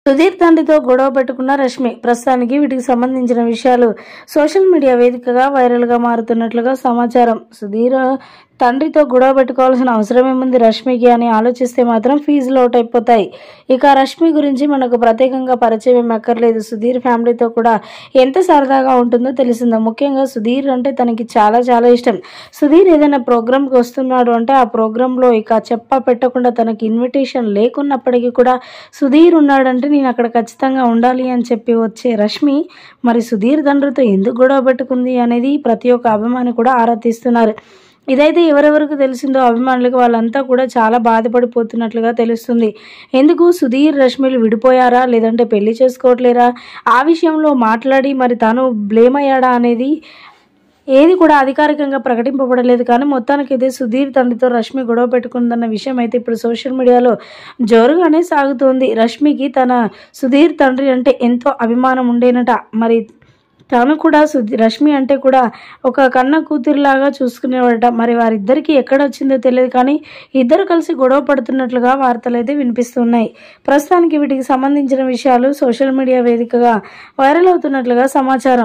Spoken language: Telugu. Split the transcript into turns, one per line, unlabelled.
సుధీర్ తండ్రితో గొడవ పెట్టుకున్న రష్మి. ప్రస్తుతానికి వీటికి సంబంధించిన విషయాలు సోషల్ మీడియా వేదికగా వైరల్ గా మారుతున్నట్లుగా సమాచారం. సుధీర్ తండ్రితో గొడవ పెట్టుకోవాల్సిన అవసరం ఏముంది రష్మికి అని ఆలోచిస్తే మాత్రం ఫీజులు అవుట్ అయిపోతాయి. ఇక రష్మి గురించి మనకు ప్రత్యేకంగా పరిచయం ఏం అక్కర్లేదు. సుధీర్ ఫ్యామిలీతో కూడా ఎంత సరదాగా ఉంటుందో తెలిసిందో. ముఖ్యంగా సుధీర్ అంటే తనకి చాలా చాలా ఇష్టం. సుధీర్ ఏదైనా ప్రోగ్రామ్కి వస్తున్నాడు అంటే ఆ ప్రోగ్రాంలో ఇక చెప్ప పెట్టకుండా తనకి ఇన్విటేషన్ లేకున్నప్పటికీ కూడా సుధీర్ ఉన్నాడంటే నేను అక్కడ ఖచ్చితంగా ఉండాలి అని చెప్పి వచ్చే రష్మి మరి సుధీర్ తండ్రితో ఎందుకు గొడవ పెట్టుకుంది అనేది ప్రతి ఒక్క అభిమాని కూడా ఆరా తీస్తున్నారు. ఇదైతే ఎవరెవరికి తెలిసిందో అభిమానులకు వాళ్ళంతా కూడా చాలా బాధపడిపోతున్నట్లుగా తెలుస్తుంది. ఎందుకు సుధీర్ రష్మిలు విడిపోయారా లేదంటే పెళ్లి చేసుకోవట్లేరా ఆ విషయంలో మాట్లాడి మరి తాను బ్లేమ్ అయ్యాడా అనేది ఏది కూడా అధికారికంగా ప్రకటింపబడలేదు. కానీ మొత్తానికైతే సుధీర్ తండ్రితో రష్మి గొడవ పెట్టుకుందన్న విషయం అయితే ఇప్పుడు సోషల్ మీడియాలో జోరుగానే సాగుతోంది. రష్మికి తన సుధీర్ తండ్రి అంటే ఎంతో అభిమానం ఉండేనట. మరి తాను కూడా రష్మి అంటే కూడా ఒక కన్న కూతురులాగా చూసుకునేవాడట. మరి వారిద్దరికి ఎక్కడ వచ్చిందో తెలియదు కానీ ఇద్దరు కలిసి గొడవ పడుతున్నట్లుగా వార్తలు అయితే వినిపిస్తున్నాయి. ప్రస్తుతానికి వీటికి సంబంధించిన విషయాలు సోషల్ మీడియా వేదికగా వైరల్ అవుతున్నట్లుగా సమాచారం.